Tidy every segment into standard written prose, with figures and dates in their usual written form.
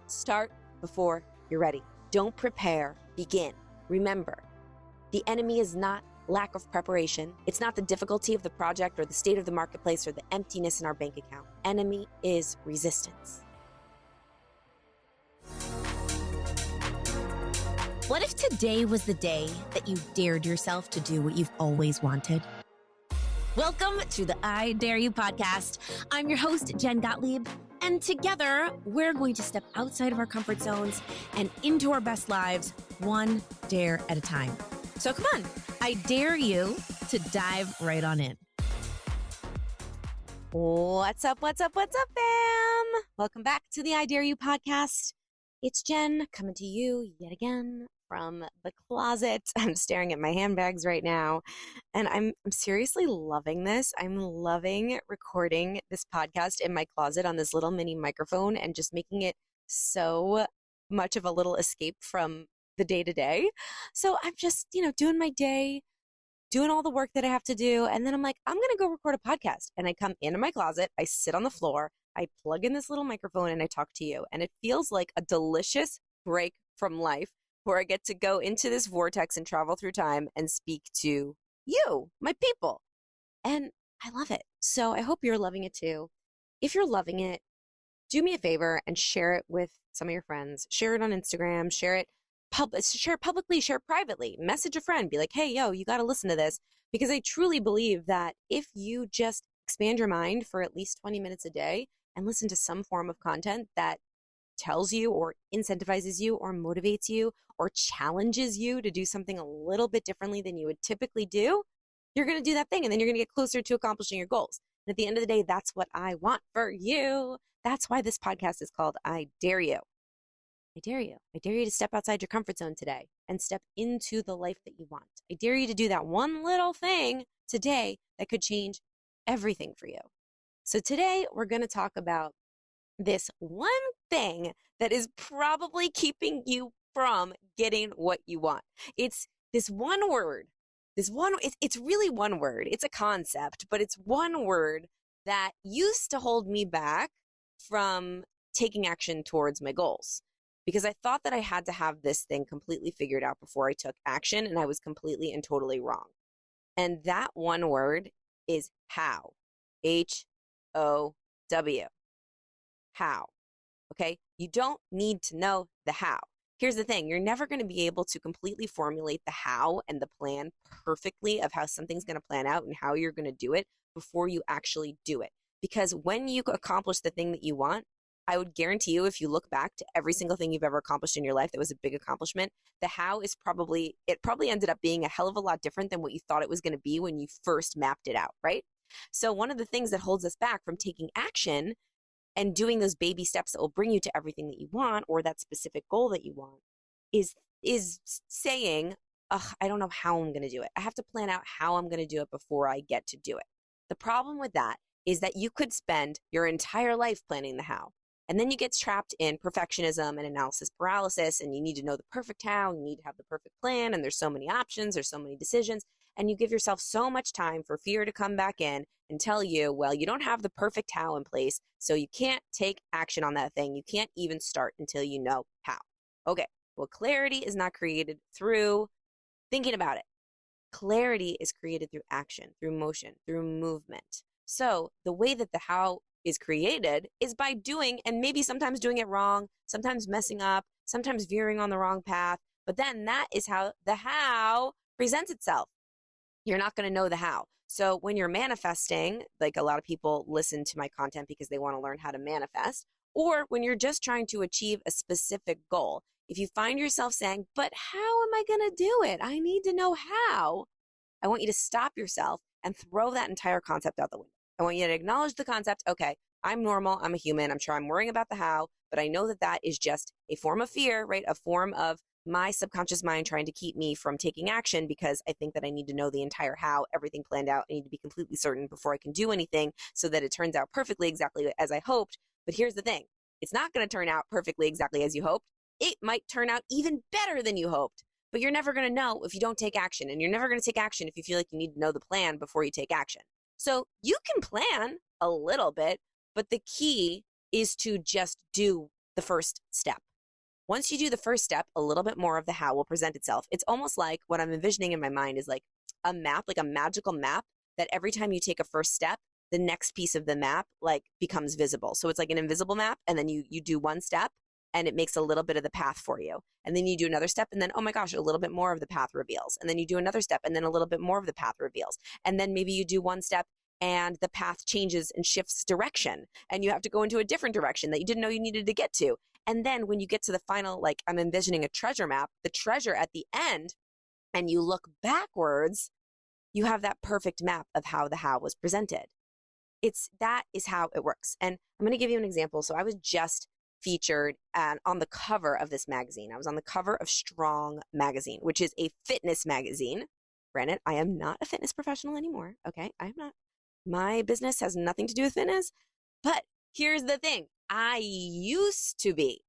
Start before you're ready. Don't prepare, begin. Remember, the enemy is not lack of preparation. It's not the difficulty of the project or the state of the marketplace or the emptiness in our bank account. Enemy is resistance. What if today was the day that you dared yourself to do what you've always wanted? Welcome to the I Dare You podcast. I'm your host, Jen Gottlieb, and together we're going to step outside of our comfort zones and into our best lives, one dare at a time. So come on, I dare you to dive right on in. What's up, fam? Welcome back to the I Dare You podcast. It's Jen coming to you yet again from the closet. I'm staring at my handbags right now, and I'm seriously loving this. I'm loving recording this podcast in my closet on this little mini microphone and just making it so much of a little escape from the day to day. So I'm just, doing my day, doing all the work that I have to do. And then I'm like, I'm going to go record a podcast. And I come into my closet, I sit on the floor, I plug in this little microphone and I talk to you. And it feels like a delicious break from life where I get to go into this vortex and travel through time and speak to you, my people. And I love it. So I hope you're loving it too. If you're loving it, do me a favor and share it with some of your friends. Share it on Instagram, share it publicly, share it privately, message a friend, be like, hey, yo, you got to listen to this. Because I truly believe that if you just expand your mind for at least 20 minutes a day and listen to some form of content that tells you or incentivizes you or motivates you or challenges you to do something a little bit differently than you would typically do, you're going to do that thing and then you're going to get closer to accomplishing your goals. And at the end of the day, that's what I want for you. That's why this podcast is called I Dare You. I dare you. I dare you to step outside your comfort zone today and step into the life that you want. I dare you to do that one little thing today that could change everything for you. So today we're going to talk about this one thing that is probably keeping you from getting what you want. It's this one word. It's really one word. It's a concept, but it's one word that used to hold me back from taking action towards my goals. Because I thought that I had to have this thing completely figured out before I took action, and I was completely and totally wrong. And that one word is how. H-O-W. How. Okay? You don't need to know the how. Here's the thing. You're never going to be able to completely formulate the how and the plan perfectly of how something's going to plan out and how you're going to do it before you actually do it. Because when you accomplish the thing that you want, I would guarantee you, if you look back to every single thing you've ever accomplished in your life that was a big accomplishment, the how is probably ended up being a hell of a lot different than what you thought it was going to be when you first mapped it out, right? So one of the things that holds us back from taking action and doing those baby steps that will bring you to everything that you want or that specific goal that you want is saying, I don't know how I'm going to do it. I have to plan out how I'm going to do it before I get to do it. The problem with that is that you could spend your entire life planning the how. And then you get trapped in perfectionism and analysis paralysis, and you need to know the perfect how, you need to have the perfect plan, and there's so many options, there's so many decisions, and you give yourself so much time for fear to come back in and tell you, well, you don't have the perfect how in place, so you can't take action on that thing. You can't even start until you know how. Okay, well, clarity is not created through thinking about it. Clarity is created through action, through motion, through movement. So the way that the how is created is by doing, and maybe sometimes doing it wrong, sometimes messing up, sometimes veering on the wrong path. But then that is how the how presents itself. You're not going to know the how. So when you're manifesting, like a lot of people listen to my content because they want to learn how to manifest, or when you're just trying to achieve a specific goal, if you find yourself saying, but how am I going to do it? I need to know how. I want you to stop yourself and throw that entire concept out the window. I want you to acknowledge the concept. Okay, I'm normal. I'm a human. I'm sure I'm worrying about the how, but I know that that is just a form of fear, right? A form of my subconscious mind trying to keep me from taking action because I think that I need to know the entire how, everything planned out. I need to be completely certain before I can do anything so that it turns out perfectly exactly as I hoped. But here's the thing. It's not going to turn out perfectly exactly as you hoped. It might turn out even better than you hoped. But you're never going to know if you don't take action. And you're never going to take action if you feel like you need to know the plan before you take action. So you can plan a little bit, but the key is to just do the first step. Once you do the first step, a little bit more of the how will present itself. It's almost like what I'm envisioning in my mind is like a map, like a magical map that every time you take a first step, the next piece of the map like becomes visible. So it's like an invisible map, and then you do one step and it makes a little bit of the path for you. And then you do another step, and then, oh my gosh, a little bit more of the path reveals. And then you do another step, and then a little bit more of the path reveals. And then maybe you do one step and the path changes and shifts direction, and you have to go into a different direction that you didn't know you needed to get to. And then when you get to the final, like I'm envisioning a treasure map, the treasure at the end, and you look backwards, you have that perfect map of how the how was presented. That is how it works. And I'm going to give you an example. So I was just featured on the cover of this magazine. I was on the cover of Strong magazine, which is a fitness magazine. Granted, I am not a fitness professional anymore. Okay. I am not. My business has nothing to do with fitness. But here's the thing. I used to be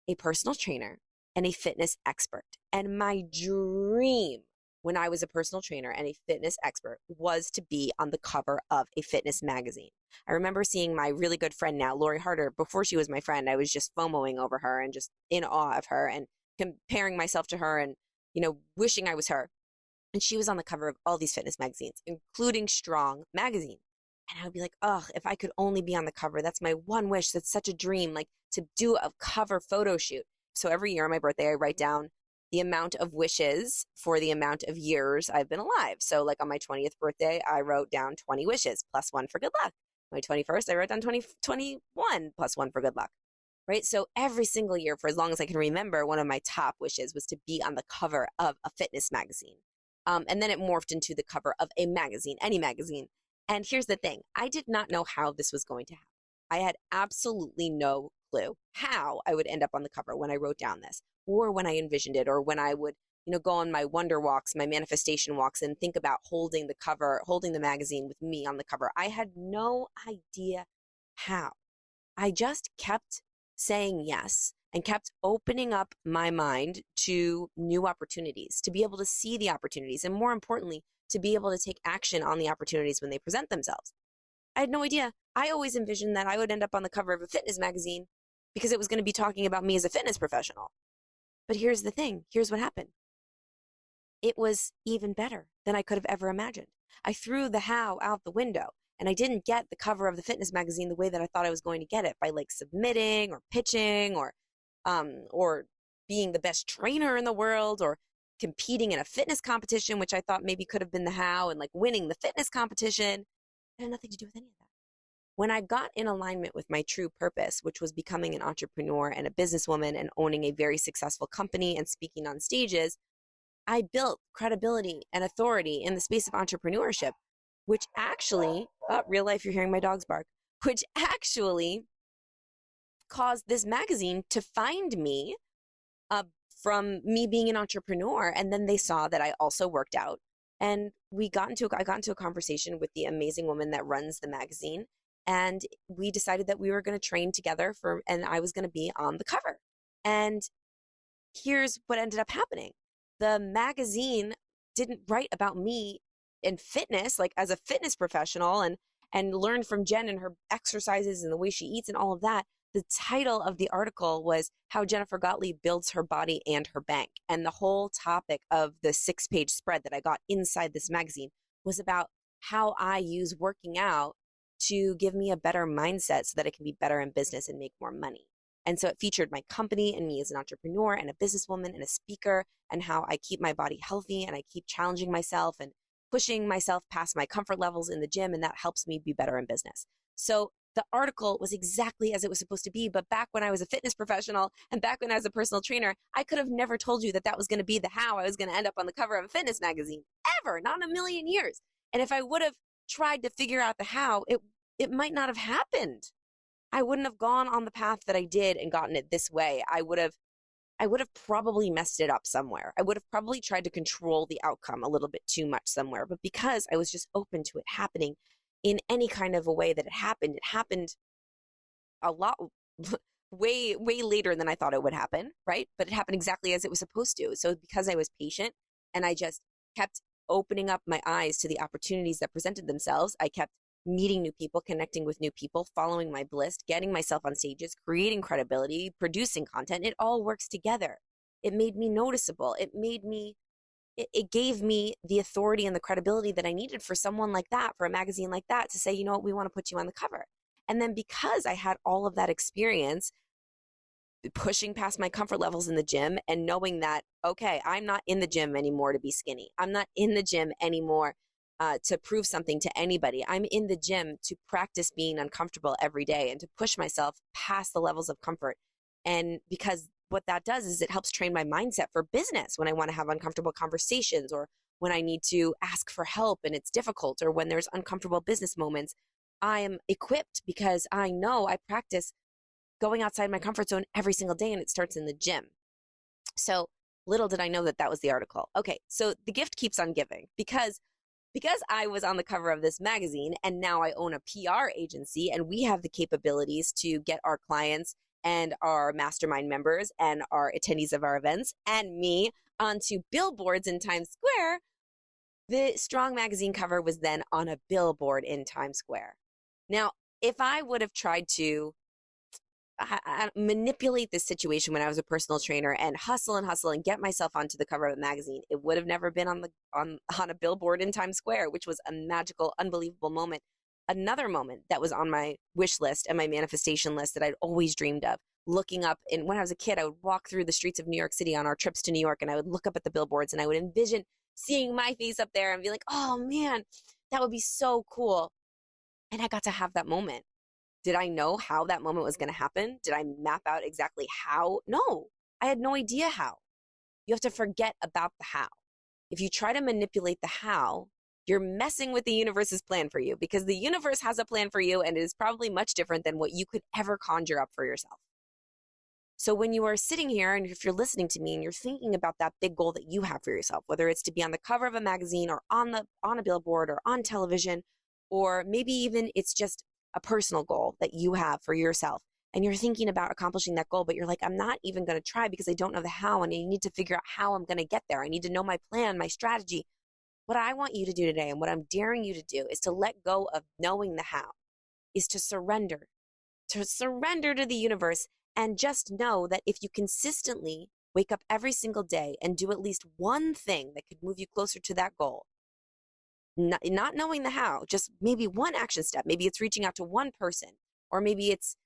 a personal trainer and a fitness expert. And my dream when I was a personal trainer and a fitness expert was to be on the cover of a fitness magazine. I remember seeing my really good friend now, Lori Harder. Before she was my friend, I was just FOMOing over her and just in awe of her and comparing myself to her and, wishing I was her. And she was on the cover of all these fitness magazines, including Strong magazine. And I would be like, oh, if I could only be on the cover, that's my one wish. That's such a dream, like to do a cover photo shoot. So every year on my birthday, I write down the amount of wishes for the amount of years I've been alive. So like on my 20th birthday, I wrote down 20 wishes plus one for good luck. My 21st, I wrote down 21 plus one for good luck. Right. So every single year for as long as I can remember, one of my top wishes was to be on the cover of a fitness magazine. And then it morphed into the cover of a magazine, any magazine. And here's the thing. I did not know how this was going to happen. I had absolutely no clue how I would end up on the cover when I wrote down this, or when I envisioned it, or when I would, go on my wonder walks, my manifestation walks, and think about holding the cover, holding the magazine with me on the cover. I had no idea how. I just kept saying yes and kept opening up my mind to new opportunities, to be able to see the opportunities, and more importantly, to be able to take action on the opportunities when they present themselves. I had no idea. I always envisioned that I would end up on the cover of a fitness magazine because it was going to be talking about me as a fitness professional. But here's the thing. Here's what happened. It was even better than I could have ever imagined. I threw the how out the window, and I didn't get the cover of the fitness magazine the way that I thought I was going to get it, by like submitting or pitching or being the best trainer in the world, or competing in a fitness competition, which I thought maybe could have been the how, and like winning the fitness competition. It had nothing to do with any of that. When I got in alignment with my true purpose, which was becoming an entrepreneur and a businesswoman and owning a very successful company and speaking on stages, I built credibility and authority in the space of entrepreneurship, which actually, real life, you're hearing my dogs bark, which actually caused this magazine to find me from me being an entrepreneur. And then they saw that I also worked out. And I got into a conversation with the amazing woman that runs the magazine. And we decided that we were going to train together and I was going to be on the cover. And here's what ended up happening. The magazine didn't write about me in fitness, like as a fitness professional, and learn from Jen and her exercises and the way she eats and all of that. The title of the article was How Jennifer Gottlieb Builds Her Body and Her Bank. And the whole topic of the 6-page spread that I got inside this magazine was about how I use working out to give me a better mindset so that I can be better in business and make more money. And so it featured my company and me as an entrepreneur and a businesswoman and a speaker, and how I keep my body healthy and I keep challenging myself and pushing myself past my comfort levels in the gym, and that helps me be better in business. So the article was exactly as it was supposed to be. But back when I was a fitness professional and back when I was a personal trainer, I could have never told you that that was going to be the how I was going to end up on the cover of a fitness magazine, ever, not in a million years. And if I would have tried to figure out the how, it might not have happened. I wouldn't have gone on the path that I did and gotten it this way. I would have probably messed it up somewhere. I would have probably tried to control the outcome a little bit too much somewhere. But because I was just open to it happening in any kind of a way that it happened a lot, way, way later than I thought it would happen, right? But it happened exactly as it was supposed to. So because I was patient and I just kept opening up my eyes to the opportunities that presented themselves, I kept meeting new people, connecting with new people, following my bliss, getting myself on stages, creating credibility, producing content. It all works together. It made me noticeable. It gave me the authority and the credibility that I needed for someone like that, for a magazine like that, to say, you know what, we want to put you on the cover. And then because I had all of that experience, pushing past my comfort levels in the gym and knowing that, okay, I'm not in the gym anymore to be skinny. I'm not in the gym anymore to prove something to anybody. I'm in the gym to practice being uncomfortable every day and to push myself past the levels of comfort. And because what that does is it helps train my mindset for business when I want to have uncomfortable conversations, or when I need to ask for help and it's difficult, or when there's uncomfortable business moments. I am equipped because I know I practice going outside my comfort zone every single day, and it starts in the gym. So little did I know that that was the article. Okay, so the gift keeps on giving because I was on the cover of this magazine, and now I own a PR agency, and we have the capabilities to get our clients and our mastermind members and our attendees of our events and me onto billboards in Times Square. The Strong magazine cover was then on a billboard in Times Square. Now, if I would have tried to manipulate this situation when I was a personal trainer and hustle and get myself onto the cover of the magazine, it would have never been on a billboard in Times Square, which was a magical, unbelievable moment. Another moment that was on my wish list and my manifestation list that I'd always dreamed of, looking up. And when I was a kid, I would walk through the streets of New York City on our trips to New York, and I would look up at the billboards and I would envision seeing my face up there and be like, oh man, that would be so cool. And I got to have that moment. Did I know how that moment was going to happen? Did I map out exactly how? No, I had no idea how. You have to forget about the how. If you try to manipulate the how, you're messing with the universe's plan for you, because the universe has a plan for you, and it is probably much different than what you could ever conjure up for yourself. So when you are sitting here, and if you're listening to me and you're thinking about that big goal that you have for yourself, whether it's to be on the cover of a magazine or on a billboard or on television, or maybe even it's just a personal goal that you have for yourself, and you're thinking about accomplishing that goal, but you're like, I'm not even going to try because I don't know the how, and I need to figure out how I'm going to get there. I need to know my plan, my strategy. What I want you to do today, and what I'm daring you to do, is to let go of knowing the how, is to surrender to the universe, and just know that if you consistently wake up every single day and do at least one thing that could move you closer to that goal, not knowing the how, just maybe one action step, maybe it's reaching out to one person, or maybe it's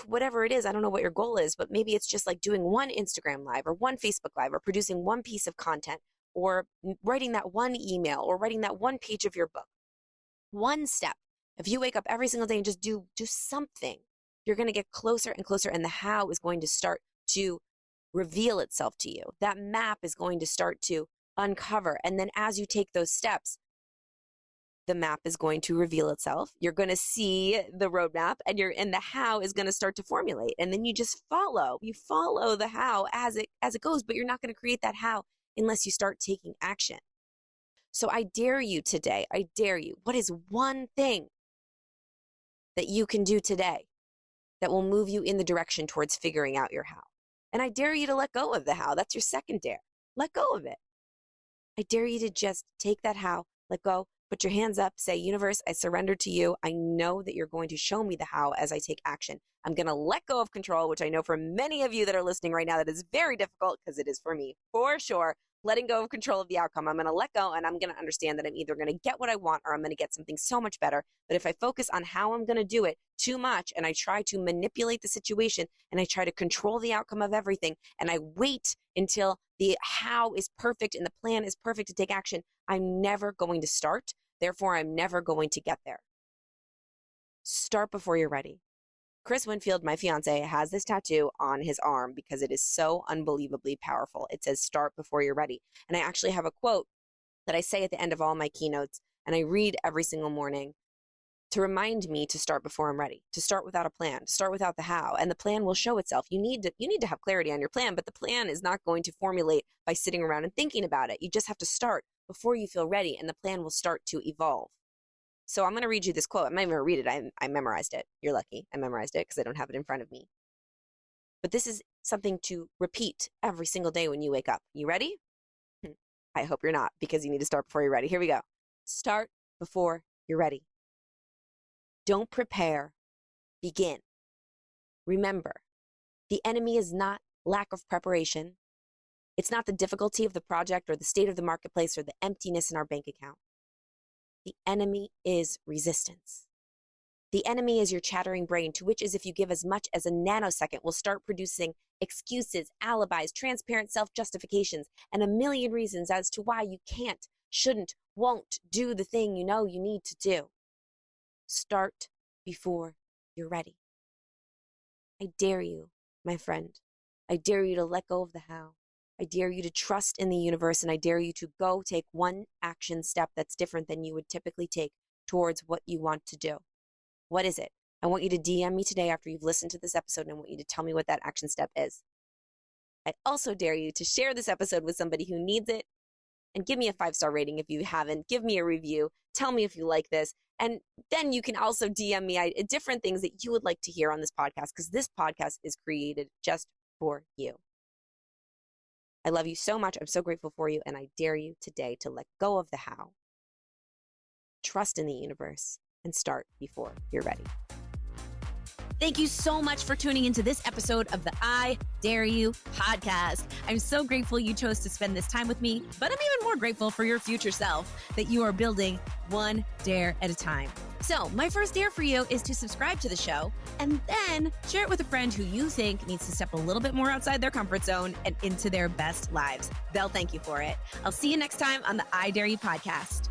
whatever it is. I don't know what your goal is, but maybe it's just like doing one Instagram live or one Facebook live, or producing one piece of content, or writing that one email, or writing that one page of your book. One step. If you wake up every single day and just do something, you're going to get closer and closer, and the how is going to start to reveal itself to you. That map is going to start to uncover. And then as you take those steps, the map is going to reveal itself. You're going to see the roadmap, and the how is going to start to formulate. And then you just follow. You follow the how as it goes, but you're not going to create that how unless you start taking action. So I dare you today. I dare you. What is one thing that you can do today that will move you in the direction towards figuring out your how? And I dare you to let go of the how. That's your second dare. Let go of it. I dare you to just take that how, let go, put your hands up, say, universe, I surrender to you. I know that you're going to show me the how as I take action. I'm going to let go of control, which I know for many of you that are listening right now, that is very difficult, because it is for me, for sure. Letting go of control of the outcome. I'm going to let go, and I'm going to understand that I'm either going to get what I want, or I'm going to get something so much better. But if I focus on how I'm going to do it too much, and I try to manipulate the situation, and I try to control the outcome of everything, and I wait until the how is perfect and the plan is perfect to take action, I'm never going to start. Therefore, I'm never going to get there. Start before you're ready. Chris Winfield, my fiance, has this tattoo on his arm because it is so unbelievably powerful. It says, start before you're ready. And I actually have a quote that I say at the end of all my keynotes, and I read every single morning to remind me to start before I'm ready, to start without a plan, to start without the how, and the plan will show itself. You need to have clarity on your plan, but the plan is not going to formulate by sitting around and thinking about it. You just have to start before you feel ready, and the plan will start to evolve. So I'm going to read you this quote. I'm not even going to read it. I memorized it. You're lucky. I memorized it because I don't have it in front of me. But this is something to repeat every single day when you wake up. You ready? I hope you're not, because you need to start before you're ready. Here we go. Start before you're ready. Don't prepare, begin. Remember, the enemy is not lack of preparation. It's not the difficulty of the project or the state of the marketplace or the emptiness in our bank account. The enemy is resistance. The enemy is your chattering brain, to which is if you give as much as a nanosecond, will start producing excuses, alibis, transparent self-justifications, and a million reasons as to why you can't, shouldn't, won't do the thing you know you need to do. Start before you're ready. I dare you, my friend. I dare you to let go of the how. I dare you to trust in the universe, and I dare you to go take one action step that's different than you would typically take towards what you want to do. What is it? I want you to DM me today after you've listened to this episode, and I want you to tell me what that action step is. I also dare you to share this episode with somebody who needs it, and give me a 5-star rating if you haven't. Give me a review. Tell me if you like this. And then you can also DM me different things that you would like to hear on this podcast, because this podcast is created just for you. I love you so much. I'm so grateful for you. And I dare you today to let go of the how, trust in the universe, and start before you're ready. Thank you so much for tuning into this episode of the I Dare You podcast. I'm so grateful you chose to spend this time with me, but I'm even more grateful for your future self, that you are building one dare at a time. So my first dare for you is to subscribe to the show and then share it with a friend who you think needs to step a little bit more outside their comfort zone and into their best lives. They'll thank you for it. I'll see you next time on the I Dare You podcast.